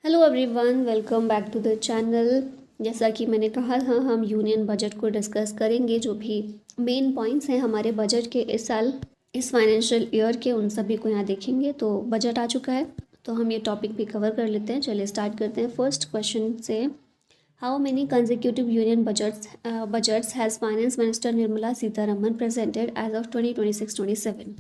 Hello everyone, welcome back to the channel. जैसा कि मैंने कहा था, हम यूनियन बजट को डिस्कस करेंगे। जो भी मेन पॉइंट्स हैं हमारे बजट के इस साल, इस फाइनेंशियल ईयर के, उन सभी को यहाँ देखेंगे। तो बजट आ चुका है तो हम ये टॉपिक भी कवर कर लेते हैं। चलिए स्टार्ट करते हैं फर्स्ट क्वेश्चन से। How many consecutive union budgets has finance minister Nirmala Sitharaman presented as of 2026-27?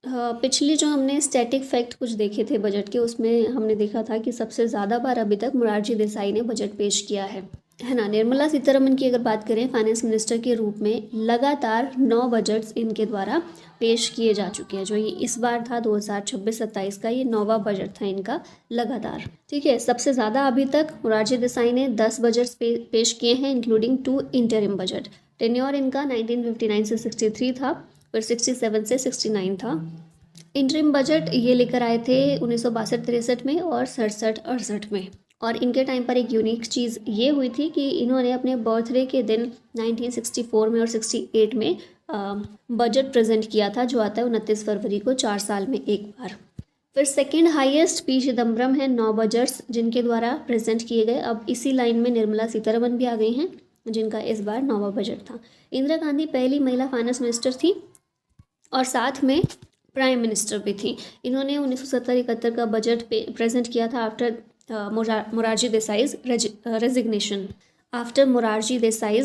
पिछली जो हमने स्टैटिक फैक्ट कुछ देखे थे बजट के, उसमें हमने देखा था कि सबसे ज़्यादा बार अभी तक मोरारजी देसाई ने बजट पेश किया है ना। निर्मला सीतारमन की अगर बात करें फाइनेंस मिनिस्टर के रूप में, लगातार 9 बजट्स इनके द्वारा पेश किए जा चुके हैं। जो ये इस बार था 2026-27 का, ये 9वां बजट था इनका लगातार। ठीक है, सबसे ज़्यादा अभी तक मोरारजी देसाई ने 10 बजट्स पेश किए हैं, इंक्लूडिंग 2 इंटरिम बजट। टेन्योर इनका 1959 से 63 था, फिर 67 से 69 था। इंटरिम बजट ये लेकर आए थे 1962-63 में और 67-68 में। और इनके टाइम पर एक यूनिक चीज़ ये हुई थी कि इन्होंने अपने बर्थडे के दिन 1964 में और 68 में बजट प्रेजेंट किया था, जो आता है 29 फरवरी को, 4 साल में एक बार। फिर सेकेंड हाईएस्ट पी चिदम्बरम है, 9 बजट्स जिनके द्वारा प्रेजेंट किए गए। अब इसी लाइन में निर्मला सीतारमन भी आ गई हैं, जिनका इस बार 9वां बजट था। इंदिरा गांधी पहली महिला फाइनेंस मिनिस्टर थी और साथ में प्राइम मिनिस्टर भी थी। इन्होंने 1970-71 का बजट प्रेजेंट किया था after Morarji Desai's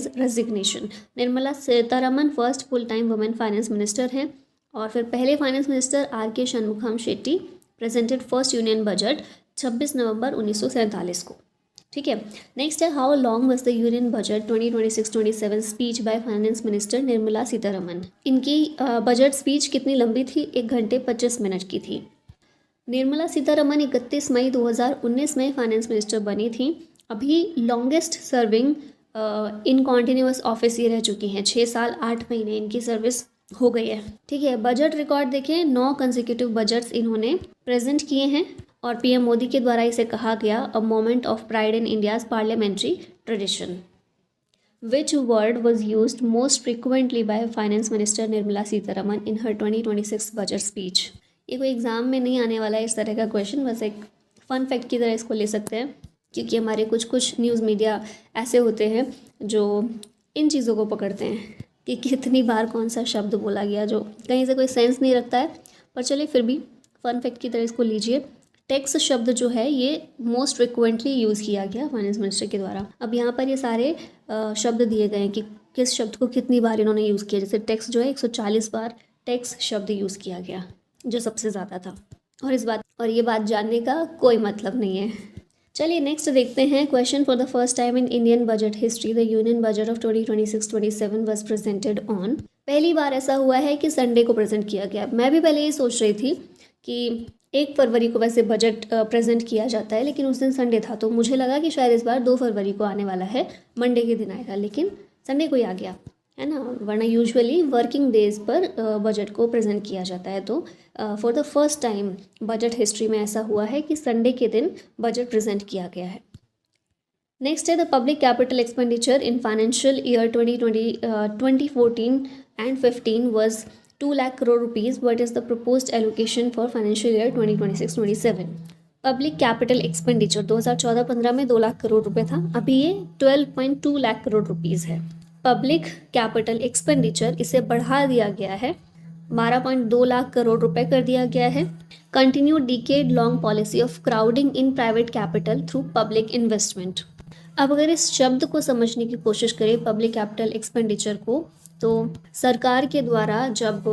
resignation. Nirmala Sitharaman first full time women finance minister हैं। और फिर पहले finance minister R.K. Shanmukham Shetty presented first union budget 26 November 1947 को। ठीक है, नेक्स्ट है how long was the union budget 2026-27 speech by finance minister Nirmala Sitharaman. इनकी बजट स्पीच कितनी लंबी थी? 1 घंटे 25 मिनट की थी। निर्मला सीतारमन 31 मई 2019 में फाइनेंस मिनिस्टर बनी थी। अभी longest serving in continuous office ये रह चुकी हैं। 6 साल 8 महीने इनकी सर्विस हो गई है। ठीक है, बजट रिकॉर्ड देखें, 9 कंसेक्यूटिव बजट्स इन्होंने प्रेजेंट किए हैं और पीएम मोदी के द्वारा इसे कहा गया a moment of pride in India's parliamentary tradition. Which word was used most frequently bye finance minister Nirmala Sitharaman in her 2026 budget speech? ये कोई एग्जाम में नहीं आने वाला है इस तरह का क्वेश्चन, बस एक फन फैक्ट की तरह इसको ले सकते हैं, क्योंकि हमारे कुछ न्यूज़ मीडिया ऐसे होते हैं जो इन चीज़ों को पकड़ते हैं कि कितनी बार कौन सा शब्द बोला गया, जो कहीं से कोई सेंस नहीं रखता है। पर चलिए फिर भी फन फैक्ट की तरह इसको लीजिए। टैक्स शब्द जो है ये मोस्ट फ्रिक्वेंटली यूज़ किया गया फाइनेंस मिनिस्टर के द्वारा। अब यहाँ पर ये सारे शब्द दिए गए हैं कि किस शब्द को कितनी बार इन्होंने यूज़ किया। जैसे टैक्स जो है 140 बार टैक्स शब्द यूज़ किया गया, जो सबसे ज़्यादा था। और ये बात जानने का कोई मतलब नहीं है। चलिए नेक्स्ट देखते हैं question. For the first time in Indian budget history the union budget of 2026-27 was presented on. पहली बार ऐसा हुआ है कि संडे को प्रेजेंट किया गया। मैं भी पहले ये सोच रही थी कि 1 फरवरी को वैसे बजट प्रेजेंट किया जाता है, लेकिन उस दिन संडे था, तो मुझे लगा कि शायद इस बार 2 फरवरी को आने वाला है, मंडे के दिन आएगा, लेकिन संडे को ही आ गया, है ना। वरना यूजुअली वर्किंग डेज पर बजट को प्रेजेंट किया जाता है। तो for the first time budget history में ऐसा हुआ है कि संडे के दिन बजट प्रेजेंट किया गया है। नेक्स्ट है the public capital expenditure in financial year 2014 and 15 was 2 lakh crore rupees. What is the proposed allocation for financial year 2026-27? Public capital expenditure 2014-15 में 2 लाख करोड़ रुपए था, अभी ये 12.2 लाख करोड़ रुपीज़ है। पब्लिक कैपिटल एक्सपेंडिचर इसे बढ़ा दिया गया है, 12.2 लाख करोड़ रुपए कर दिया गया है। Continue decade long policy of crowding in private capital through public investment. अब अगर इस शब्द को समझने की कोशिश करें, पब्लिक कैपिटल एक्सपेंडिचर को, तो सरकार के द्वारा जब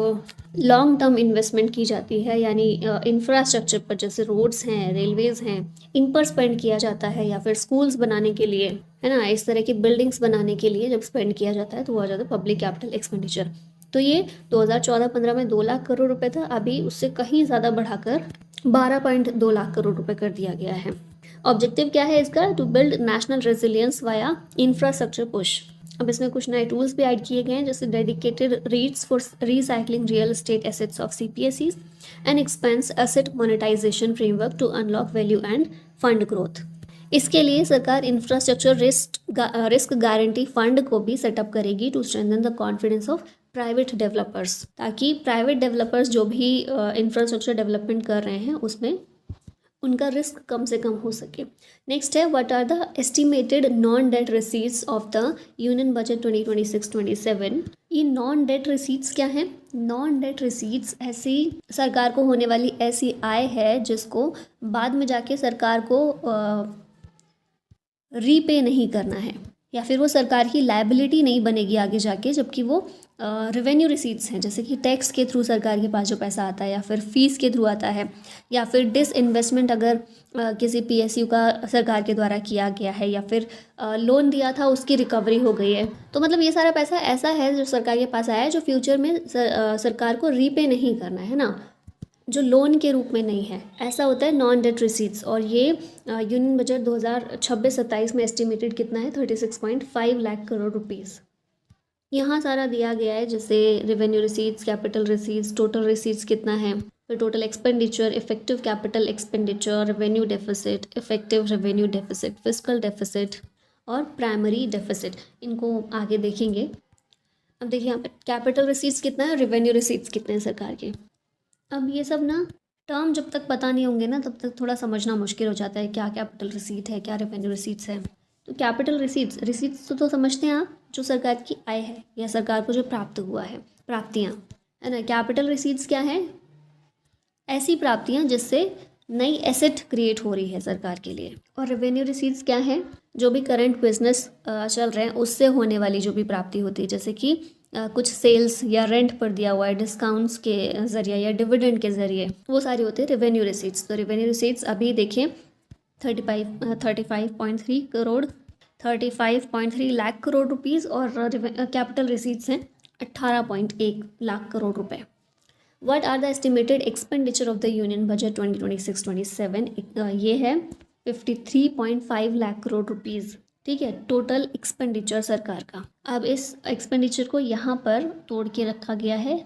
लॉन्ग टर्म इन्वेस्टमेंट की जाती है, यानी इंफ्रास्ट्रक्चर पर, जैसे रोड्स हैं, रेलवेज़ हैं, इन पर स्पेंड किया जाता है, या फिर स्कूल्स बनाने के लिए, है ना, इस तरह की बिल्डिंग्स बनाने के लिए जब स्पेंड किया जाता है तो वो आ जाता है पब्लिक कैपिटल एक्सपेंडिचर। तो ये 2014-15 में 2 लाख करोड़ रुपए था, अभी उससे कहीं ज़्यादा बढ़ाकर 12.2 लाख करोड़ रुपए कर दिया गया है। ऑब्जेक्टिव क्या है इसका? To build national resilience via infrastructure push. अब इसमें कुछ नए टूल्स भी ऐड किए गए हैं, जैसे dedicated REITs for recycling real estate assets of CPSEs and expense asset monetisation framework to unlock value and fund growth. इसके लिए सरकार इंफ्रास्ट्रक्चर रिस्क गारंटी फंड को भी सेटअप करेगी to strengthen the confidence of private developers, ताकि private developers जो भी infrastructure development कर रहे हैं उसमें उनका रिस्क कम से कम हो सके। नेक्स्ट है what are the estimated non debt receipts of the union budget 2026-27। ये नॉन डेट रिसीट्स क्या है? नॉन डेट रिसीट्स ऐसी सरकार को होने वाली ऐसी आय है जिसको बाद में जाके सरकार को रीपे नहीं करना है, या फिर वो सरकार की लायबिलिटी नहीं बनेगी आगे जाके, जबकि वो रेवेन्यू रिसीट्स हैं, जैसे कि टैक्स के थ्रू सरकार के पास जो पैसा आता है, या फिर फीस के थ्रू आता है, या फिर डिसइन्वेस्टमेंट अगर किसी पीएसयू का सरकार के द्वारा किया गया है, या फिर लोन दिया था उसकी रिकवरी हो गई है। तो मतलब ये सारा पैसा ऐसा है जो सरकार के पास आया है जो फ्यूचर में सरकार को रीपे नहीं करना है ना, जो लोन के रूप में नहीं है, ऐसा होता है नॉन डेट रिसीट्स। और ये यूनियन बजट 2026-27 में एस्टिमेटेड कितना है? 36.5 लाख करोड़ रुपीज़। यहाँ सारा दिया गया है, जैसे revenue receipts, capital receipts, total receipts कितना है, फिर total expenditure, effective capital expenditure, revenue deficit, effective revenue deficit, fiscal deficit और प्राइमरी डेफिसिट। इनको आगे देखेंगे। अब देखिए यहाँ पे कैपिटल रिसीट्स कितना है, रेवेन्यू रिसीट्स कितने हैं सरकार के। अब ये सब ना टर्म जब तक पता नहीं होंगे ना तब तक थोड़ा समझना मुश्किल हो जाता है, क्या कैपिटल रिसीट है, क्या रेवेन्यू रिसीट्स है। तो कैपिटल रिसीट्स तो समझते हैं आप, जो सरकार की आय है या सरकार को जो प्राप्त हुआ है, प्राप्तियाँ, है ना। कैपिटल रिसीट्स क्या है? ऐसी प्राप्तियाँ जिससे नई एसेट क्रिएट हो रही है सरकार के लिए। और रेवेन्यू रिसीट्स क्या है? जो भी करंट बिजनेस चल रहे हैं उससे होने वाली जो भी प्राप्ति होती है, जैसे कि कुछ सेल्स या रेंट पर दिया हुआ है डिस्काउंट्स के ज़रिए या डिविडेंड के ज़रिए, वो सारी होती है रेवेन्यू रिसीट्स। तो रेवेन्यू रिसीट्स अभी देखें 35.3 लाख करोड़ रुपीज़, और कैपिटल रिसीट्स हैं 18.1 लाख करोड़ रुपए। What are the estimated expenditure of the union budget 2026-27? ये है 53.5 लाख करोड़ रुपीज़। ठीक है, टोटल एक्सपेंडिचर सरकार का। अब इस एक्सपेंडिचर को यहाँ पर तोड़ के रखा गया है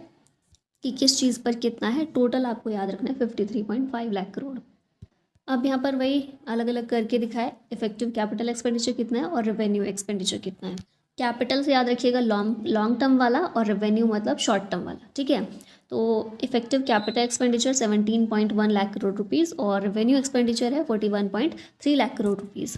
कि किस चीज़ पर कितना है। टोटल आपको याद रखना है 53.5 लाख करोड़। अब यहाँ पर वही अलग अलग करके दिखाए, इफेक्टिव कैपिटल एक्सपेंडिचर कितना है और रेवेन्यू एक्सपेंडिचर कितना है। कैपिटल से याद रखिएगा लॉन्ग टर्म वाला, और रेवेन्यू मतलब शॉर्ट टर्म वाला। ठीक है, तो effective capital expenditure 17.1 lakh crore rupees और रेवेन्यू एक्सपेंडिचर है 41.3 लाख करोड़ रुपीज़।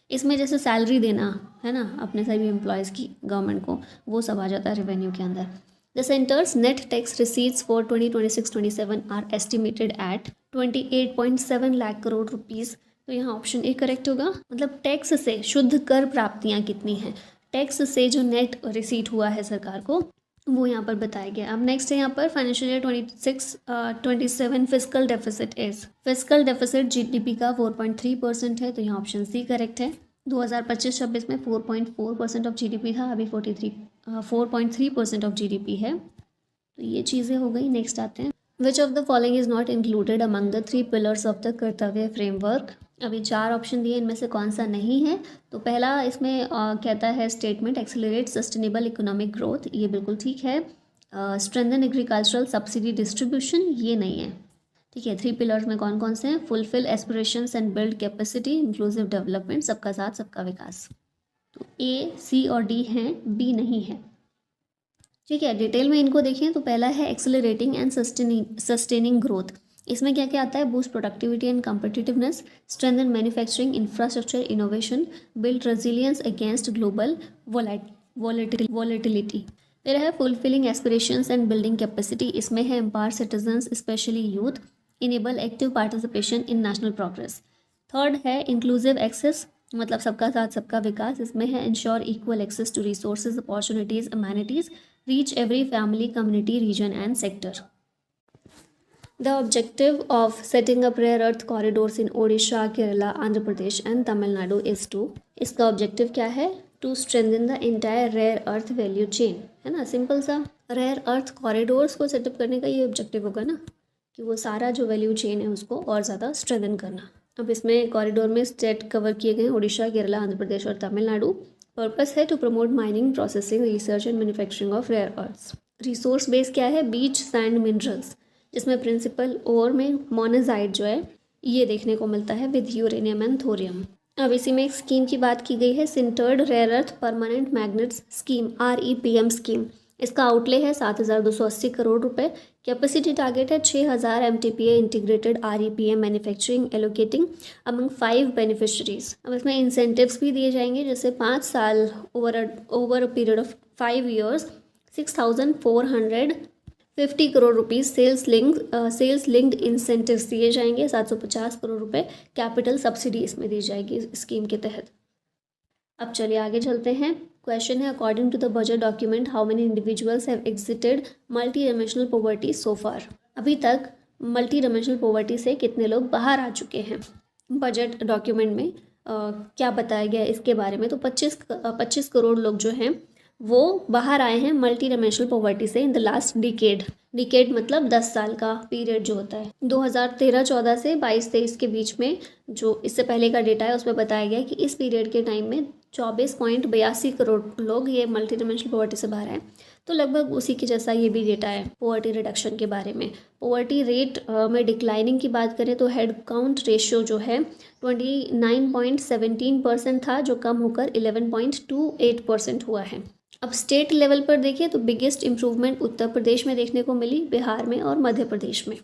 इसमें जैसे सैलरी देना है ना अपने सभी एम्प्लॉयज़ की गवर्नमेंट को, वो सब आ जाता है रेवेन्यू के अंदर। The centre's net tax receipts for 2026-27 are estimated at 28.7 lakh crore rupees. तो यहाँ ऑप्शन ए करेक्ट होगा, मतलब टैक्स से शुद्ध कर प्राप्तियाँ कितनी हैं, टैक्स से जो नेट रिसीट हुआ है सरकार को, वो यहाँ पर बताया गया। अब नेक्स्ट है यहाँ पर financial year 26-27 fiscal deficit is, fiscal deficit GDP का 4.3% है, तो यहाँ ऑप्शन सी करेक्ट है। 2025-26 में 4.4% ऑफ जीडीपी था, अभी 4.3% ऑफ जीडीपी है। तो ये चीज़ें हो गई। नेक्स्ट आते हैं, विच of the following is not included among the 3 pillars of the कर्तव्य फ्रेमवर्क। अभी 4 ऑप्शन दिए, इनमें से कौन सा नहीं है। तो पहला इसमें कहता है statement accelerate sustainable economic growth, ये बिल्कुल ठीक है। स्ट्रेंथन एग्रीकल्चरल सब्सिडी डिस्ट्रीब्यूशन, ये नहीं है। ठीक है, 3 पिलर्स में कौन कौन से हैं? Fulfil aspirations and build capacity, inclusive development, सबका साथ सबका विकास। तो ए, सी और डी हैं, बी नहीं है। ठीक है, डिटेल में इनको देखें तो पहला है एक्सेलरेटिंग एंड सस्टेनिंग ग्रोथ। इसमें क्या क्या आता है? Boost productivity and competitiveness, strengthen manufacturing infrastructure innovation, build resilience against global volatility. फिर है fulfilling aspirations and building capacity, इसमें है empower citizens specially youth, enable active participation in national progress. Third है इंक्लूसिव एक्सेस, मतलब सबका साथ सबका विकास, इसमें है ensure equal access to resources opportunities amenities, reach every family community region and sector. The objective of setting up rare earth corridors in Odisha, Kerala, Andhra Pradesh and Tamil Nadu is to, इसका objective क्या है? To strengthen the entire rare earth value chain, है ना, simple सा। Rare earth corridors को setup करने का ये ऑब्जेक्टिव होगा ना, कि वो सारा जो वैल्यू चेन है उसको और ज़्यादा स्ट्रेंथन करना। अब इसमें कॉरिडोर में स्टेट कवर किए गए उड़ीसा, केरला, आंध्र प्रदेश और तमिलनाडु। पर्पस है to promote mining, processing, research and manufacturing of rare earths. Resource base क्या है? बीच सैंड मिनरल्स, जिसमें प्रिंसिपल ओर में मोनेजाइट जो है ये देखने को मिलता है विद यूरेनियम एंड थोरियम। अब इसी में एक स्कीम की बात की गई है, sintered rare earth permanent magnets scheme, REPM scheme. इसका आउटले है 7,280 करोड़ रुपए। कैपेसिटी टारगेट है 6000 MTPA integrated REPM manufacturing allocating among 5 beneficiaries. अब इसमें इंसेंटिव्स भी दिए जाएंगे, जैसे 5 साल over a period of 5 years 6450 crore rupees sales linked incentives दिए जाएंगे। 750 करोड़ रुपए कैपिटल सब्सिडी इसमें दी जाएगी इस स्कीम के तहत। अब चलिए आगे चलते हैं। क्वेश्चन है, according to the budget document how many individuals have exited multi dimensional poverty so far. अभी तक मल्टी डायमेंशनल पॉवर्टी से कितने लोग बाहर आ चुके हैं। बजट डॉक्यूमेंट में क्या बताया गया है इसके बारे में, तो 25 करोड़ लोग जो हैं वो बाहर आए हैं मल्टी डायमेंशनल पॉवर्टी से इन द लास्ट डिकेड मतलब 10 साल का पीरियड जो होता है। 2013-14 से 22-23 के बीच में जो इससे पहले का डेटा है उसमें बताया गया है कि इस पीरियड के टाइम में 24.82 करोड़ लोग ये मल्टी डायमेंशनल पॉवर्टी से बाहर आए। तो लगभग उसी के जैसा ये भी डेटा है पॉवर्टी रिडक्शन के बारे में। पॉवर्टी रेट में डिक्लाइनिंग की बात करें तो हेड काउंट रेशियो जो है 29.17% था, जो कम होकर 11.28% हुआ है। अब स्टेट लेवल पर देखिए तो बिगेस्ट इम्प्रूवमेंट उत्तर प्रदेश में देखने को मिली, बिहार में और मध्य प्रदेश में।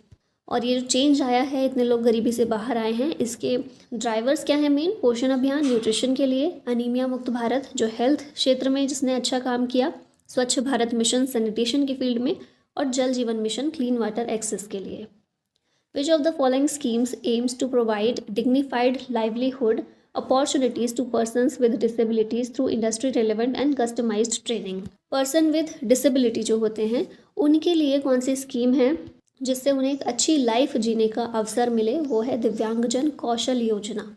और ये जो चेंज आया है, इतने लोग गरीबी से बाहर आए हैं, इसके ड्राइवर्स क्या है मेन, पोषण अभियान न्यूट्रिशन के लिए, अनीमिया मुक्त भारत जो हेल्थ क्षेत्र में जिसने अच्छा काम किया, स्वच्छ भारत मिशन सैनिटेशन के फील्ड में, और जल जीवन मिशन क्लीन वाटर एक्सेस के लिए। Which of the following schemes aims to provide dignified livelihood opportunities to persons with disabilities through industry relevant and customised training. Person with disability जो होते हैं उनके लिए कौन सी स्कीम है जिससे उन्हें एक अच्छी लाइफ जीने का अवसर मिले, वो है Divyangjan Kaushal Yojana.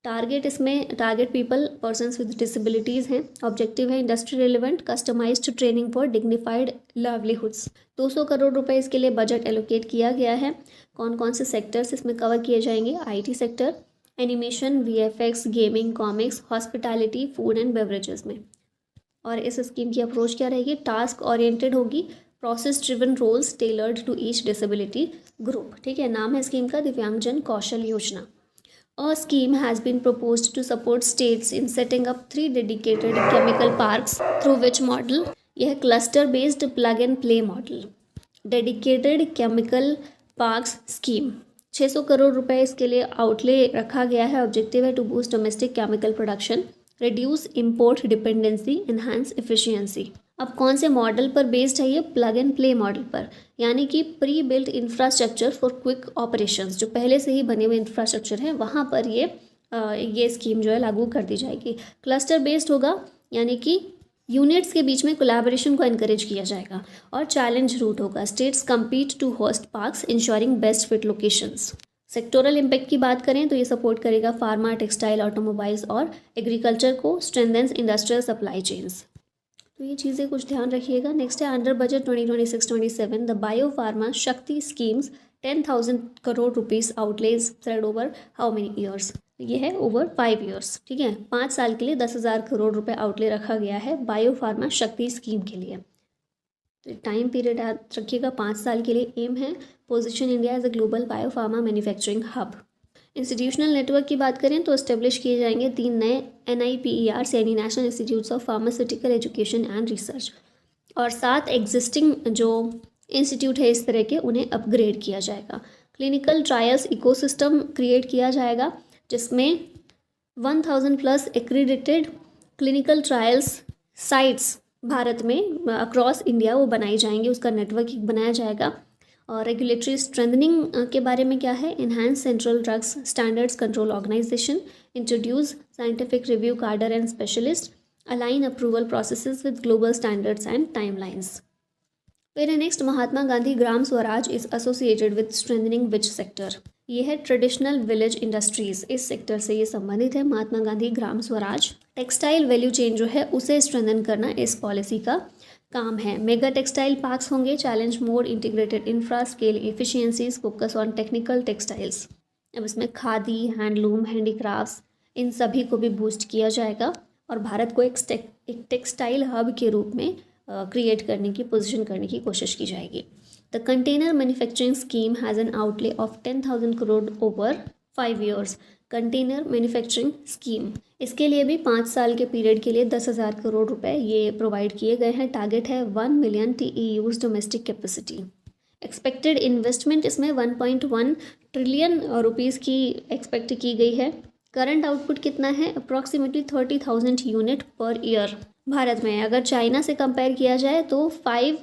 Target people persons with disabilities हैं। ऑब्जेक्टिव है industry relevant customised training for dignified livelihoods. 200 crore रुपए इसके लिए बजट एलोकेट किया गया है। कौन कौन से सेक्टर्स इसमें कवर किए जाएंगे, IT sector, animation, VFX, gaming, comics, hospitality, food and beverages में। और इस स्कीम की अप्रोच क्या रहेगी, टास्क ओरिएंटेड होगी, process driven roles tailored to each disability group. ठीक है, नाम है स्कीम का दिव्यांगजन कौशल योजना। A scheme has been proposed to support states in setting up 3 dedicated chemical parks through which model, यह cluster based plug and play model। Dedicated chemical parks scheme 600 crore रुपए इसके लिए आउटले रखा गया है। ऑब्जेक्टिव है to boost domestic chemical production, reduce import dependency, enhance efficiency. अब कौन से मॉडल पर बेस्ड है ये, प्लग एंड प्ले मॉडल पर, यानी कि pre built infrastructure for quick operations, जो पहले से ही बने हुए इंफ्रास्ट्रक्चर है वहाँ पर ये स्कीम जो है लागू कर दी जाएगी। क्लस्टर बेस्ड होगा, यानी कि यूनिट्स के बीच में कोलैबोरेशन को एनकरेज किया जाएगा। और चैलेंज रूट होगा, states compete to host parks ensuring best fit locations. Sectoral impact की बात करें तो ये सपोर्ट करेगा फार्मा, टेक्सटाइल, ऑटोमोबाइल्स और एग्रीकल्चर को, स्ट्रेंथेंस इंडस्ट्रियल सप्लाई चेन्स। तो ये चीज़ें कुछ ध्यान रखिएगा। नेक्स्ट है under budget 2026-27 the bio pharma Shakti schemes 10,000 crore rupees outlay spread over how many years. ये है ओवर 5 years। ठीक है, 5 साल के लिए 10,000 करोड़ रुपए आउटले रखा गया है बायो फार्मा शक्ति स्कीम के लिए। तो टाइम पीरियड याद रखिएगा, 5 साल के लिए एम है। Position India as a global bio pharma manufacturing hub. Institutional network की बात करें तो इस्टेब्लिश किए जाएंगे 3 नए NIPERs यानी national institutes of pharmaceutical education and research, और 7 एग्जिस्टिंग जो इंस्टीट्यूट है इस तरह के उन्हें अपग्रेड किया जाएगा। क्लिनिकल ट्रायल्स इकोसिस्टम क्रिएट किया जाएगा जिसमें 1000+ एक्रीडिटेड क्लिनिकल ट्रायल्स साइट्स भारत में अक्रॉस इंडिया वो बनाई जाएंगी, उसका नेटवर्क बनाया जाएगा। और रेगुलेटरी स्ट्रेंथनिंग के बारे में क्या है, enhance central drugs standards control organisation, introduce scientific review cadre and specialist, align approval processes with global standards and timelines. फिर है next, Mahatma Gandhi Gram Swaraj is associated with strengthening which sector. ये है ट्रेडिशनल विलेज इंडस्ट्रीज, इस सेक्टर से ये संबंधित है Mahatma Gandhi Gram Swaraj. Textile value chain जो है उसे स्ट्रेंथन करना इस पॉलिसी का काम है। मेगा टेक्सटाइल पार्क्स होंगे, challenge more integrated infra scale efficiencies, focus on technical textiles. अब इसमें खादी, हैंडलूम, हैंडीक्राफ्ट्स इन सभी को भी बूस्ट किया जाएगा और भारत को एक टेक्सटाइल हब के रूप में क्रिएट करने की, पोजीशन करने की कोशिश की जाएगी। The container manufacturing scheme has an outlay of 10,000 crore over 5 years। Container manufacturing scheme, इसके लिए भी 5 साल के पीरियड के लिए 10,000 करोड़ रुपए ये प्रोवाइड किए गए हैं। टारगेट है 1 million TEUs domestic capacity. Expected investment इसमें 1.1 ट्रिलियन रुपीज़ की एक्सपेक्ट की गई है। करंट आउटपुट कितना है? Approximately 30,000 unit per year Bharat में। अगर चाइना से कंपेयर किया जाए तो 5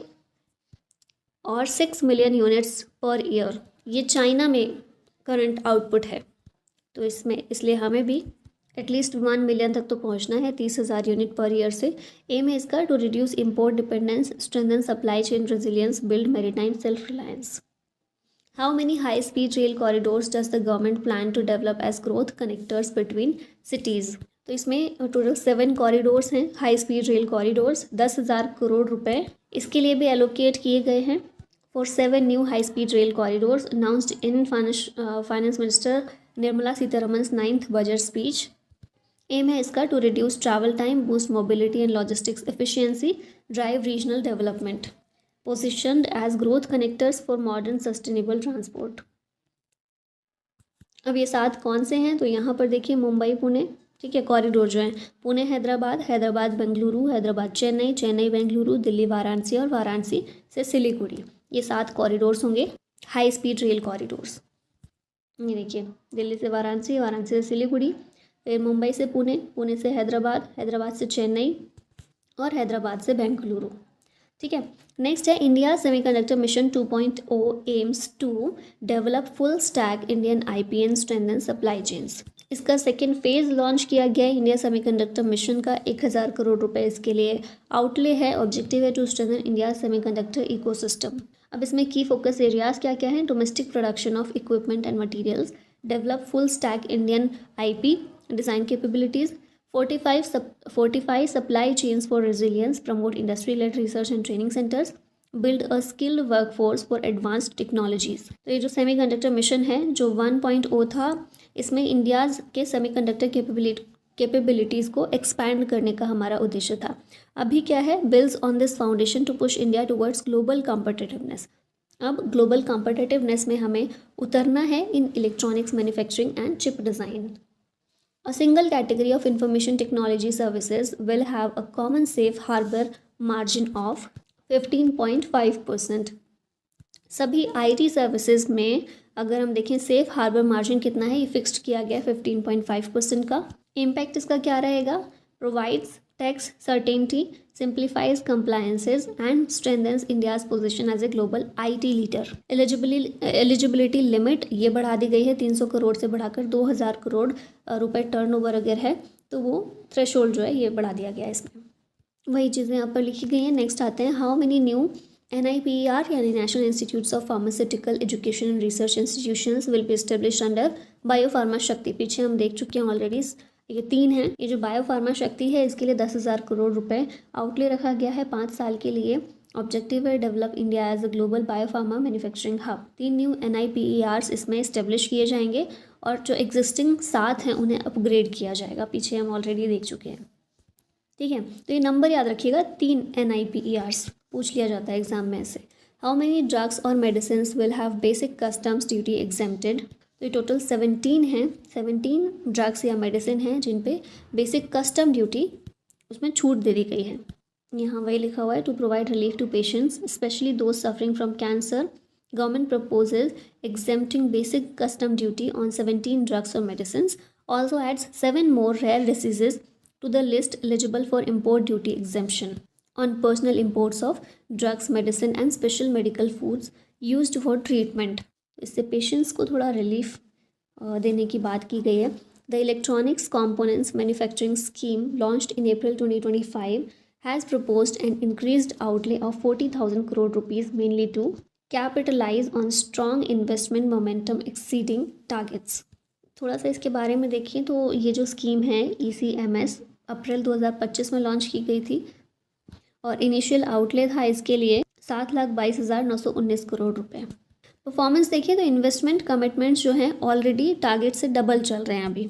और 6 मिलियन यूनिट्स पर ईयर ये चाइना में करंट आउटपुट है। तो इसमें इसलिए हमें भी एटलीस्ट 1 मिलियन तक तो पहुंचना है 30,000 यूनिट पर ईयर से। एम है इसका to reduce import dependence, strengthen supply chain resilience, build maritime self reliance. How many high speed rail corridors does the government plan to develop as growth connectors between cities? तो इसमें total 7 corridors हैं, high speed rail corridors. 10,000 crore रुपए इसके लिए भी allocate किए गए हैं for 7 new high speed rail corridors announced in finance minister Nirmala Sitharaman's 9th budget speech. M है इसका to reduce travel time, boost mobility and logistics efficiency, drive regional development, positioned as growth connectors for modern sustainable transport. अब ये 7 कौन से हैं? तो यहाँ पर देखिए मुंबई पुणे, ठीक है, कॉरिडोर जो हैं पुणे हैदराबाद, हैदराबाद बेंगलुरु, हैदराबाद चेन्नई, चेन्नई बेंगलुरु, दिल्ली वाराणसी और वाराणसी से सिलीगुड़ी। ये 7 कॉरिडोर्स होंगे हाई स्पीड रेल कॉरिडोर्स। ये देखिए दिल्ली से वाराणसी, वाराणसी से सिलीगुड़ी, फिर मुंबई से पुणे, पुणे से हैदराबाद, हैदराबाद से चेन्नई और हैदराबाद से बेंगलुरु, ठीक है। नेक्स्ट है India semiconductor mission 2.0 aims to develop full stack Indian IP and strengthen supply chains. इसका सेकेंड फेज लॉन्च किया गया है इंडिया सेमीकंडक्टर मिशन का। 1,000 करोड़ रुपए इसके लिए आउटले है। ऑब्जेक्टिव है to strengthen India semiconductor ecosystem. अब इसमें की फोकस एरियाज क्या क्या हैं? Domestic production of equipment and materials, develop full stack Indian IP design capabilities, fortify supply chains for resilience, promote industry-led research and training centers, build a skilled workforce for advanced technologies। तो ये जो semiconductor mission है जो 1.0 था, इसमें India के semiconductor capabilities को expand करने का हमारा उद्देश्य था। अभी क्या है? Builds on this foundation to push India towards global competitiveness. अब ग्लोबल कॉम्पिटिटिवनेस में हमें उतरना है in electronics manufacturing and chip design. A single category of information technology services will have a common safe harbor margin of 15.5%। सभी IT services में अगर हम देखें सेफ हार्बर मार्जिन कितना है, ये फिक्स्ड किया गया 15.5% का। इम्पैक्ट इसका क्या रहेगा? Provides tax certainty, simplifies compliances and strengthens India's position as a global IT leader. Eligibility limit ये बढ़ा दी गई है 300 करोड़ से बढ़ाकर 2,000 करोड़ रुपए टर्नओवर अगर है तो वो थ्रेशोल्ड जो है ये बढ़ा दिया गया है। इसमें वही चीज़ें यहाँ पर लिखी गई हैं। नेक्स्ट आते हैं हाउ मेनी न्यू NIPER यानी national institutes of pharmaceutical education and research institutions will be established under biopharma शक्ति। पीछे हम देख चुके हैं ऑलरेडी, ये 3 हैं। ये जो बायोफार्मा शक्ति है इसके लिए 10,000 करोड़ रुपए आउटले रखा गया है 5 साल के लिए। ऑब्जेक्टिव है develop India as a global biopharma manufacturing hub. 3 new NIPERs इसमें इस्टेब्लिश किए जाएंगे और जो एग्जिस्टिंग 7 हैं उन्हें अपग्रेड किया जाएगा। पीछे हम ऑलरेडी देख चुके हैं, ठीक है। तो ये नंबर याद रखिएगा, 3 NIPERs पूछ लिया जाता है एग्जाम में से। हाउ मेनी ड्रग्स और medicine will have basic customs duty exempted? तो ये टोटल 17 हैं। 17 ड्रग्स या मेडिसिन हैं जिन पे बेसिक कस्टम ड्यूटी उसमें छूट दे दी गई है। यहाँ वही लिखा हुआ है to provide relief to patients specially those suffering from cancer. Government proposes exempting basic custom duty on 17 drugs or medicines, also adds 7 more rare diseases to the list eligible for import duty exemption on personal imports of drugs, medicine and special medical foods used for treatment। इससे patients को थोड़ा relief देने की बात की गई है। The electronics components manufacturing scheme launched in April 2025 has proposed an increased outlay of 40,000 crore rupees mainly to capitalize on strong investment momentum exceeding targets। थोड़ा सा इसके बारे में देखिए तो ये जो स्कीम है ECMS अप्रैल 2025 में लॉन्च की गई थी और इनिशियल आउटले था इसके लिए 7,22,919 करोड़ रुपए। परफॉर्मेंस देखिए तो इन्वेस्टमेंट कमिटमेंट्स जो हैं ऑलरेडी टारगेट से डबल चल रहे हैं अभी,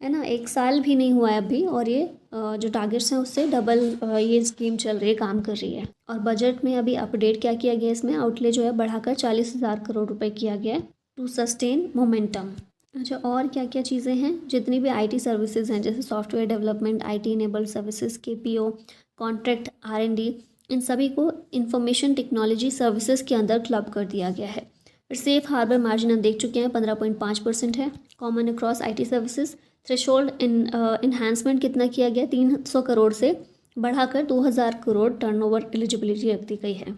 है ना। 1 साल भी नहीं हुआ है अभी और ये जो टारगेट्स हैं उससे डबल ये स्कीम चल रही है, काम कर रही है। और बजट में अभी अपडेट क्या किया गया, इसमें आउटले जो है बढ़ाकर 40,000 करोड़ रुपए किया गया है टू सस्टेन मोमेंटम। अच्छा, और क्या क्या चीज़ें हैं? जितनी भी IT सर्विसेज हैं जैसे software development, IT enabled services, KPO, contract R&D, इन सभी को इंफॉर्मेशन टेक्नोलॉजी सर्विसेज के अंदर क्लब कर दिया गया है। फिर सेफ हार्बर मार्जिन हम देख चुके हैं 15.5% है। Common across IT services threshold enhancement कितना किया गया, 300 करोड़ से बढ़ाकर 2000 करोड़ टर्नओवर एलिजिबिलिटी रख दी गई है।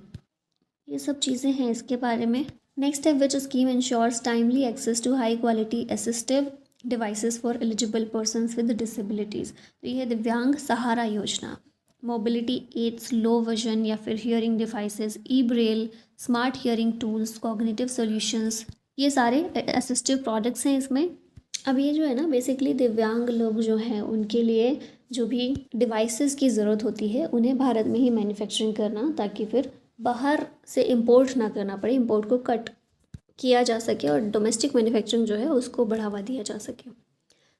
ये सब चीज़ें हैं इसके बारे में। नेक्स्ट है which scheme ensures timely access to high quality assistive devices for eligible persons with disabilities. तो ये है दिव्यांग सहारा योजना। मोबिलिटी एड्स, लो विजन या फिर hearing devices, e Braille, smart hearing tools, cognitive solutions, ये सारे असिस्टिव प्रोडक्ट्स हैं इसमें। अब ये जो है ना बेसिकली दिव्यांग लोग जो हैं उनके लिए जो भी डिवाइसेस की ज़रूरत होती है उन्हें भारत में ही मैन्युफैक्चरिंग करना, ताकि फिर बाहर से इंपोर्ट ना करना पड़े, इंपोर्ट को कट किया जा सके और डोमेस्टिक मैन्युफैक्चरिंग जो है उसको बढ़ावा दिया जा सके।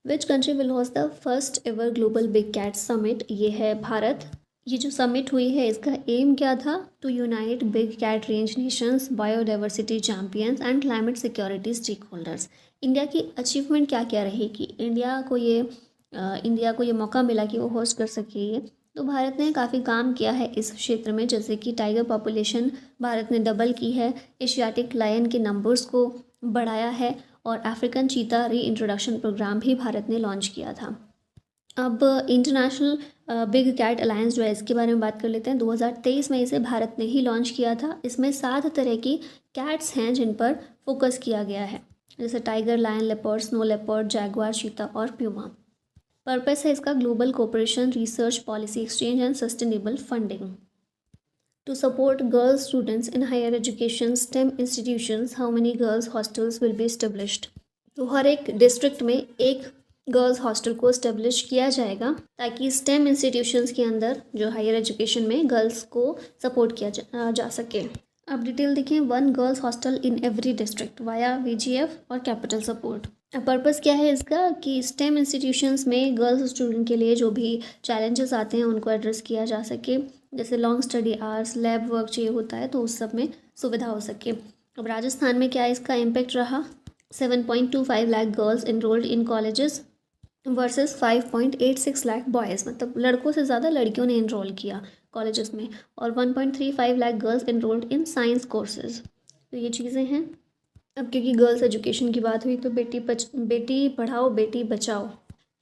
Which country will host the first ever global big cat summit. ये है भारत। ये जो समिट हुई है इसका एम क्या था, to unite big cat range nations, biodiversity champions and climate security stakeholders. India की अचीवमेंट क्या क्या रहेगी, इंडिया को ये मौका मिला कि वो होस्ट कर सके ये, तो भारत ने काफ़ी काम किया है इस क्षेत्र में, जैसे कि टाइगर पॉपुलेशन भारत ने डबल की है, एशियाटिक लायन के नंबर्स को बढ़ाया है और अफ्रीकन चीता री इंट्रोडक्शन प्रोग्राम भी भारत ने लॉन्च किया था। अब इंटरनेशनल बिग कैट अलायंस जो है इसके बारे में बात कर लेते हैं। 2023 में इसे भारत ने ही लॉन्च किया था। इसमें 7 तरह की कैट्स हैं जिन पर फोकस किया गया है, जैसे tiger, lion, leopard, snow leopard, jaguar, cheetah और प्यूमा। पर्पस है इसका global cooperation, research, policy exchange and sustainable funding. To support girls students in higher education STEM institutions, how many girls hostels will be established. तो हर एक district में एक girls hostel को establish किया जाएगा ताकि स्टेम इंस्टीट्यूशंस के अंदर जो हायर एजुकेशन में गर्ल्स को सपोर्ट किया जा सके। अब डिटेल देखें। 1 girls hostel in every district via VGF और कैपिटल सपोर्ट। अब पर्पस क्या है इसका कि स्टेम इंस्टीट्यूशंस में गर्ल्स स्टूडेंट के लिए जो भी चैलेंजेस आते हैं उनको एड्रेस किया जा सके, जैसे long study hours, lab work चाहिए होता है, तो उस सब में सुविधा हो सके। अब राजस्थान में क्या इसका इम्पैक्ट रहा, 7.25 lakh girls enrolled in colleges versus 5.86 lakh boys, मतलब लड़कों से ज़्यादा लड़कियों ने इनरोल किया कॉलेजेस में, और 1.35 lakh girls enrolled in science courses. तो ये चीज़ें हैं। अब क्योंकि गर्ल्स एजुकेशन की बात हुई तो बेटी पढ़ाओ बेटी बचाओ,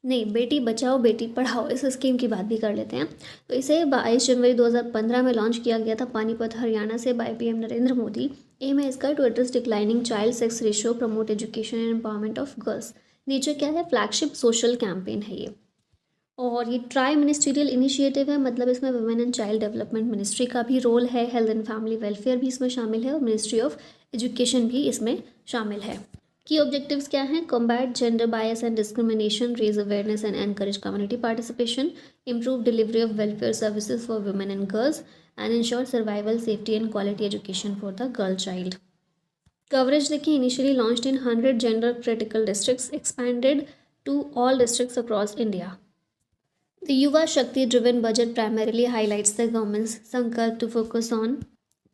नहीं बेटी बचाओ बेटी पढ़ाओ, इस स्कीम की बात भी कर लेते हैं। तो इसे 22 जनवरी 2015 में लॉन्च किया गया था पानीपत हरियाणा से by PM Narendra Modi. Aim है इसका to address declining child sex ratio, promote education and empowerment of girls. Nature क्या है, फ्लैगशिप सोशल कैंपेन है ये, और ये ट्राई मिनिस्ट्रियल इनिशिएटिव है, मतलब इसमें women and child development ministry का भी रोल है, हेल्थ एंड फैमिली वेलफेयर भी इसमें शामिल है और मिनिस्ट्री ऑफ एजुकेशन भी इसमें शामिल है। की ऑब्जेक्टिव्स क्या हैं, combat gender bias and discrimination, raise awareness and encourage community participation, improve delivery of welfare services for women and girls and ensure survival, safety and quality education for the girl child. Coverage देखिए, initially launched in 100 gender critical districts, expanded to all districts across India. The Yuva Shakti driven budget primarily highlights the government's sankalp to focus on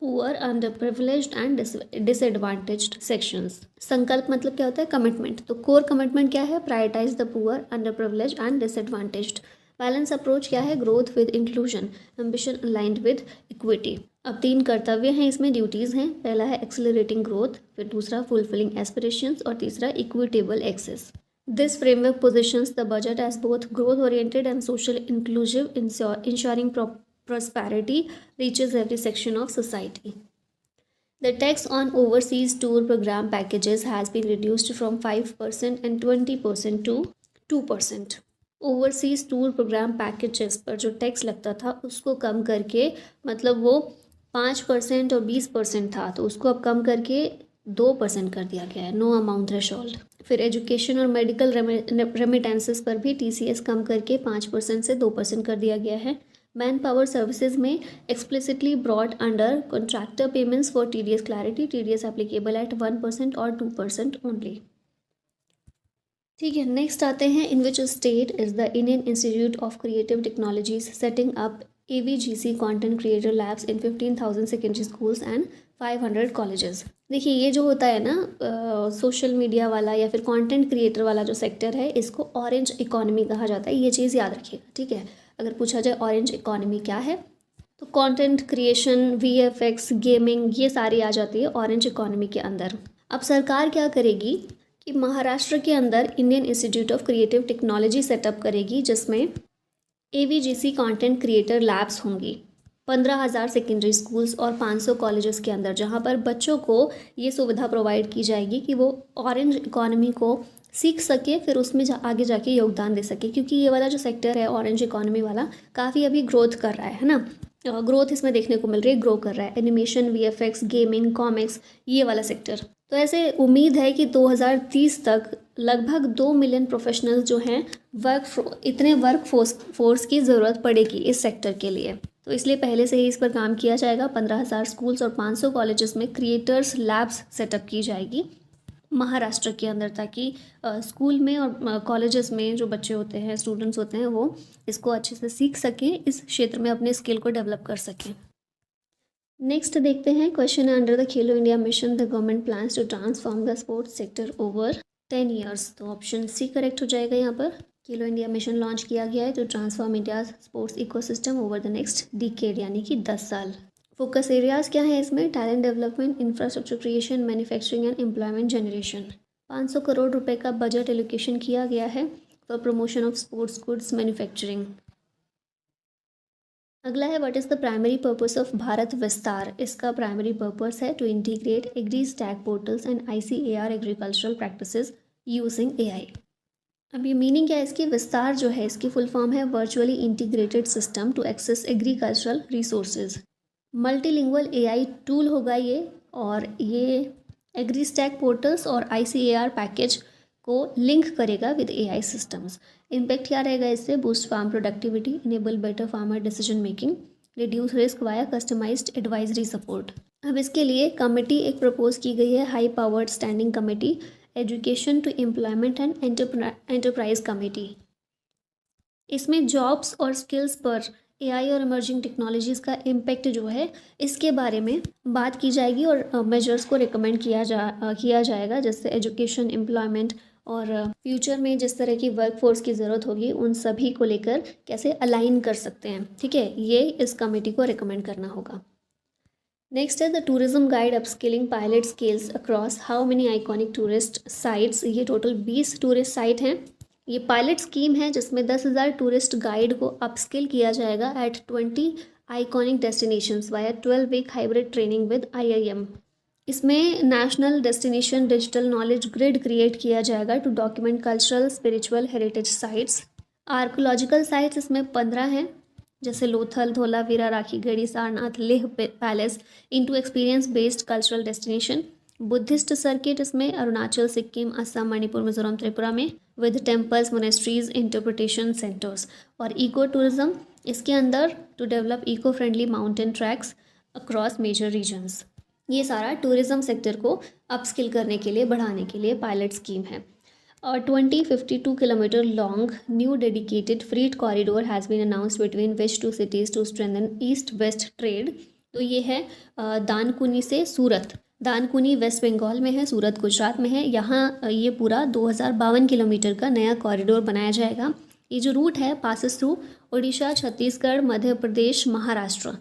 poor, underprivileged and disadvantaged sections. संकल्प मतलब क्या होता है, commitment. तो core commitment क्या है, prioritise the poor, underprivileged and disadvantaged. Balance approach क्या है, growth with inclusion, ambition aligned with equity. अब 3 कर्तव्य हैं इसमें, ड्यूटीज़ हैं। पहला है एक्सेलरेटिंग ग्रोथ, फिर दूसरा फुलफिलिंग एस्पिरेशंस और तीसरा equitable access. This framework positions the budget as both growth-oriented and social inclusive, ensuring prosperity reaches every section of society. The tax on overseas tour program packages has been reduced from 5% and 20% to 2%. Overseas tour programme packages पर जो tax लगता था उसको कम करके, मतलब वो 5% और 20% था, तो उसको अब कम करके 2% कर दिया गया है, नो अमाउंट थ्रेशोल्ड। फिर एजुकेशन और मेडिकल रेमिटेंसेस पर भी TCS कम करके 5% से 2% कर दिया गया है। मैन पावर सर्विसेज में explicitly brought under contractor payments for TDS clarity, TDS applicable at 1% और 2% ओनली। ठीक है, नेक्स्ट आते हैं। In which state is the Indian institute of creative technologies setting up AVGC content creator labs in 15,000 secondary schools and 500 colleges. देखिए ये जो होता है ना सोशल मीडिया वाला या फिर कंटेंट क्रिएटर वाला जो सेक्टर है, इसको ऑरेंज इकोनॉमी कहा जाता है, ये चीज़ याद रखिएगा। ठीक है, अगर पूछा जाए ऑरेंज इकोनॉमी क्या है, तो कंटेंट क्रिएशन, वीएफएक्स, गेमिंग, ये सारी आ जाती है ऑरेंज इकोनॉमी के अंदर। अब सरकार क्या करेगी कि महाराष्ट्र के अंदर Indian institute of creative technology setup करेगी, जिसमें एवीजीसी कंटेंट क्रिएटर लैब्स होंगी 15,000 सेकेंडरी स्कूल्स और 500 कॉलेजेस के अंदर, जहाँ पर बच्चों को ये सुविधा प्रोवाइड की जाएगी कि वो ऑरेंज इकोनॉमी को सीख सके, फिर उसमें आगे जाके योगदान दे सके, क्योंकि ये वाला जो सेक्टर है ऑरेंज इकोनॉमी वाला काफ़ी अभी ग्रोथ कर रहा है ना। ग्रोथ इसमें देखने को मिल रही है, ग्रो कर रहा है। एनिमेशन, वीएफएक्स, गेमिंग, कॉमिक्स, ये वाला सेक्टर। तो ऐसे उम्मीद है कि 2030 तक लगभग 2 मिलियन प्रोफेशनल्स जो हैं इतने वर्क फोर्स की ज़रूरत पड़ेगी इस सेक्टर के लिए। तो इसलिए पहले से ही इस पर काम किया जाएगा। 15,000 स्कूल्स और 500 कॉलेजेस में क्रिएटर्स लैब्स सेटअप की जाएगी महाराष्ट्र के अंदर, ताकि स्कूल में और कॉलेजेस में जो बच्चे होते हैं, स्टूडेंट्स होते हैं, वो इसको अच्छे से सीख सकें, इस क्षेत्र में अपने स्किल को डेवलप कर सकें। नेक्स्ट देखते हैं क्वेश्चन है, under the Khelo India mission the government plans to transform the sports sector over 10 years. तो ऑप्शन सी करेक्ट हो जाएगा यहाँ पर। खेलो इंडिया मिशन लॉन्च किया गया है to transform India sports ecosystem over the next decade, यानी कि 10 साल। फोकस एरियाज क्या है इसमें? Talent development, infrastructure creation, manufacturing and employment generation. 500 crore रुपए का बजट एलोकेशन किया गया है for promotion of sports goods manufacturing. अगला है, what is the primary purpose of Bharat Vistaar. इसका प्राइमरी पर्पस है to integrate agri stack portals and ICAR agricultural practices using AI। अब ये मीनिंग क्या है इसकी? विस्तार जो है इसकी फुल फॉर्म है virtually integrated system to access agricultural resources. Multilingual AI tool होगा ये, और ये एग्री स्टैक पोर्टल्स और ICAR पैकेज को लिंक करेगा विद AI सिस्टम्स। इम्पैक्ट क्या रहेगा इससे? Boost farm productivity, enable better farmer decision making, reduce risk via customised advisory support. अब इसके लिए कमेटी एक प्रपोज की गई है, high powered standing committee, education to employment and enterprise committee. इसमें जॉब्स और स्किल्स पर AI और इमर्जिंग टेक्नोलॉजीज़ का इम्पैक्ट जो है इसके बारे में बात की जाएगी और मेजर्स को रिकमेंड किया जाएगा, जैसे एजुकेशन, एम्प्लॉयमेंट और फ्यूचर में जिस तरह की वर्कफोर्स की ज़रूरत होगी उन सभी को लेकर कैसे अलाइन कर सकते हैं। ठीक है, ये इस कमेटी को रिकमेंड करना होगा। नेक्स्ट है the tourism guide upskilling pilot scales across how many iconic tourist sites. ये टोटल 20 टूरिस्ट साइट हैं। ये पायलट स्कीम है जिसमें 10,000 टूरिस्ट गाइड को अपस्किल किया जाएगा at 20 iconic destinations via 12 week hybrid training with IIM। इसमें national destination digital knowledge grid create किया जाएगा to document cultural spiritual heritage sites. Archaeological sites इसमें 15 हैं, जैसे Lothal, Dholavira, Rakhigarhi, Sarnath, Leh palace, into experience based cultural destination. Buddhist circuit इसमें अरुणाचल, सिक्किम, असम, मणिपुर, मिजोरम, त्रिपुरा में with temples, monasteries, interpretation centres. और eco tourism इसके अंदर to develop eco friendly mountain tracks across major regions. ये सारा टूरिज्म सेक्टर को अपस्किल करने के लिए, बढ़ाने के लिए पायलट स्कीम है। और 52 kilometre long new dedicated freight corridor has been announced between which two cities to strengthen east west trade. तो ये है दानकुनी से सूरत। दानकुनी वेस्ट बंगाल में है, सूरत गुजरात में है। यहाँ ये पूरा 2052 किलोमीटर का नया कॉरिडोर बनाया जाएगा। ये जो रूट है passes through Orissa, Chhattisgarh, Madhya Pradesh, Maharashtra,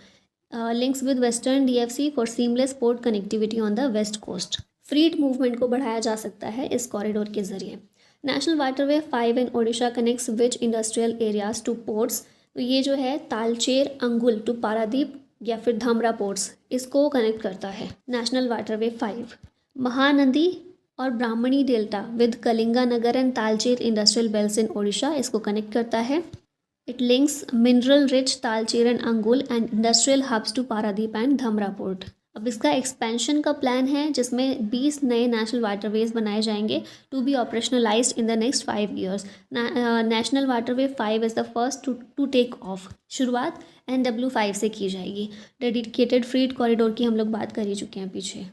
links with western DFC for seamless port connectivity on the west coast. Freight movement को बढ़ाया जा सकता है इस कॉरिडोर के जरिए। National waterway 5 in Odisha connects which industrial areas to ports. तो ये जो है तालचेर, अंगुल टू पारादीप या फिर धामरा पोर्ट्स, इसको कनेक्ट करता है नेशनल वाटरवे 5। महानदी और Brahmani delta with Kalinga Nagar and Talcher industrial belts in Odisha, इसको कनेक्ट करता है। It links mineral rich Talcher and Angul and industrial hubs to Paradip and Dhamra port. अब इसका एक्सपेंशन का प्लान है जिसमें 20 नए नेशनल वाटरवेज बनाए जाएंगे to be operationalised in the next 5 years. National waterway 5 is the first to take off. शुरुआत NW5 से की जाएगी। डेडिकेटेड फ्रीट कॉरिडोर की हम लोग बात कर ही चुके हैं पीछे।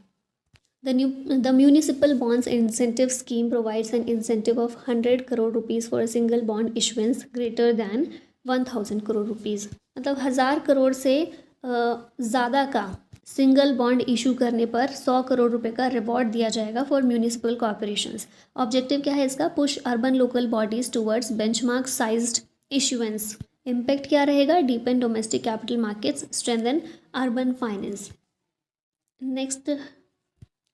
The municipal bonds incentive scheme provides an incentive of 100 crore rupees for a single bond issuance greater than 1,000 crore rupees। मतलब 1000 करोड़ से ज़्यादा का सिंगल बॉन्ड इशू करने पर 100 करोड़ रुपए का रिवॉर्ड दिया जाएगा फॉर म्यूनिसिपल कॉर्पोरेशंस। ऑब्जेक्टिव क्या है इसका? Push urban local bodies towards benchmark sized issuance. Impact क्या रहेगा? Deepen domestic capital markets, strengthen urban finance. Next,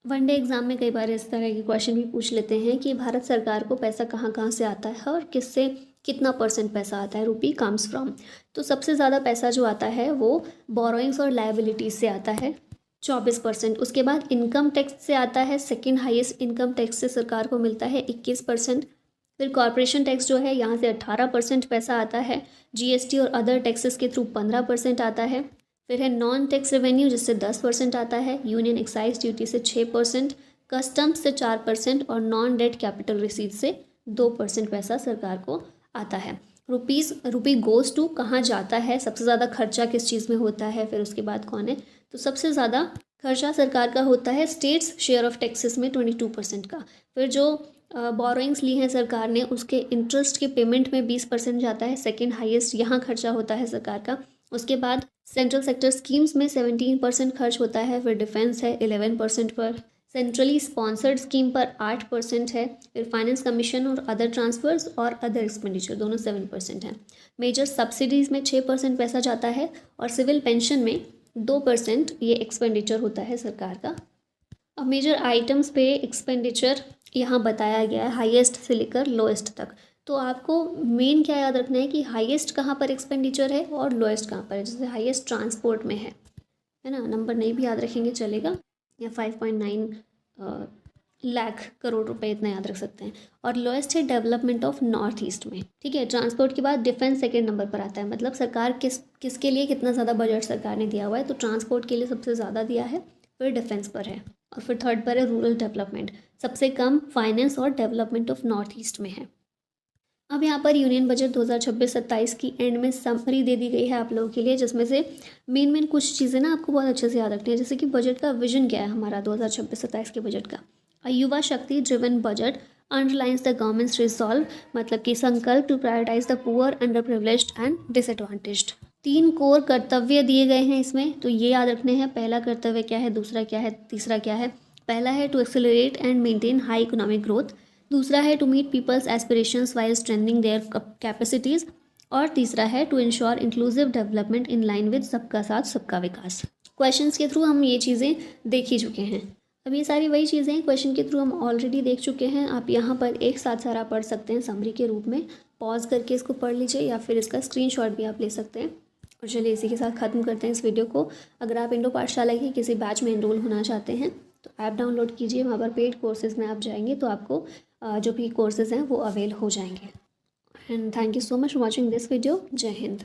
one day exam में कई बार इस तरह के क्वेश्चन भी पूछ लेते हैं कि भारत सरकार को पैसा कहाँ कहाँ से आता है और किससे कितना % पैसा आता है, रुपी कम्स फ्रॉम। तो सबसे ज़्यादा पैसा जो आता है वो बोरोइंग्स और लाइबिलिटीज से आता है 24%। उसके बाद इनकम टैक्स से आता है, सेकंड हाईएस्ट इनकम टैक्स से सरकार को मिलता है 21%। फिर कॉरपोरेशन टैक्स जो है यहाँ से 18% पैसा आता है, जीएसटी और अदर टैक्सेस के थ्रू 15% आता है। फिर है नॉन टैक्स रेवेन्यू जिससे 10% आता है, यूनियन एक्साइज ड्यूटी से 6%, कस्टम्स से 4% और नॉन डेट कैपिटल रिसीट से 2% पैसा सरकार को आता है। रुपी गोज़ टू कहाँ जाता है, सबसे ज़्यादा खर्चा किस चीज़ में होता है, फिर उसके बाद कौन है, तो सबसे ज़्यादा खर्चा सरकार का होता है स्टेट्स शेयर ऑफ टैक्सेस में 22% का। फिर जो बोरोइंग्स ली हैं सरकार ने उसके इंटरेस्ट के पेमेंट में 20% जाता है, सेकेंड हाईएस्ट यहाँ खर्चा होता है सरकार का। उसके बाद सेंट्रल सेक्टर स्कीम्स में 17% खर्च होता है, फिर डिफेंस है 11% पर, सेंट्रली स्पॉन्सर्ड स्कीम पर 8% है, फिर फाइनेंस कमीशन और अदर ट्रांसफर्स और अदर एक्सपेंडिचर दोनों 7% हैं। मेजर सब्सिडीज़ में 6% पैसा जाता है और सिविल पेंशन में 2% ये एक्सपेंडिचर होता है सरकार का। अब मेजर आइटम्स पे एक्सपेंडिचर यहाँ बताया गया है हाईएस्ट से लेकर लोएस्ट तक। तो आपको मेन क्या याद रखना है कि हाईएस्ट कहाँ पर एक्सपेंडिचर है और लोएस्ट कहाँ पर है। जैसे हाईएस्ट ट्रांसपोर्ट में है ना, नंबर नहीं भी याद रखेंगे चलेगा, या 5.9 लाख करोड़ रुपए इतना याद रख सकते हैं। और लोएस्ट है डेवलपमेंट ऑफ नॉर्थ ईस्ट में, ठीक है। ट्रांसपोर्ट के बाद डिफेंस सेकेंड नंबर पर आता है, मतलब सरकार किसके लिए कितना ज़्यादा बजट सरकार ने दिया हुआ है, तो ट्रांसपोर्ट के लिए सबसे ज़्यादा दिया है, फिर डिफेंस पर है, और फिर थर्ड पर है रूरल डेवलपमेंट। सबसे कम फाइनेंस और डेवलपमेंट ऑफ नॉर्थ ईस्ट में है। अब यहाँ पर यूनियन बजट 2026-27 की एंड में समरी दे दी गई है आप लोगों के लिए, जिसमें से मेन कुछ चीज़ें ना आपको बहुत अच्छे से याद रखनी है। जैसे कि बजट का विजन क्या है हमारा 2026-27 के बजट का। युवा शक्ति driven budget underlines the government's resolve, मतलब कि संकल्प to prioritise the poor, underprivileged and disadvantaged. 3 core कर्तव्य दिए गए हैं इसमें, तो ये याद रखने हैं। पहला कर्तव्य क्या है, दूसरा क्या है, तीसरा क्या है। पहला है to accelerate and maintain high economic growth, दूसरा है to meet people's aspirations while strengthening their capacities, और तीसरा है to ensure inclusive development in line with सबका साथ सबका विकास। क्वेश्चंस के थ्रू हम ये चीज़ें देख ही चुके हैं। अब ये सारी वही चीज़ें हैं क्वेश्चन के थ्रू हम ऑलरेडी देख चुके हैं। आप यहाँ पर एक साथ सारा पढ़ सकते हैं समरी के रूप में, पॉज करके इसको पढ़ लीजिए या फिर इसका स्क्रीनशॉट भी आप ले सकते हैं। और चलिए इसी के साथ ख़त्म करते हैं इस वीडियो को। अगर आप इंडो पाठशाला की किसी बैच में एनरोल होना चाहते हैं तो ऐप डाउनलोड कीजिए, वहाँ पर पेड कोर्सेज़ में आप जाएंगे तो आपको जो भी कोर्सेज़ हैं वो अवेल हो जाएंगे। And thank you so much for watching this video. जय हिंद।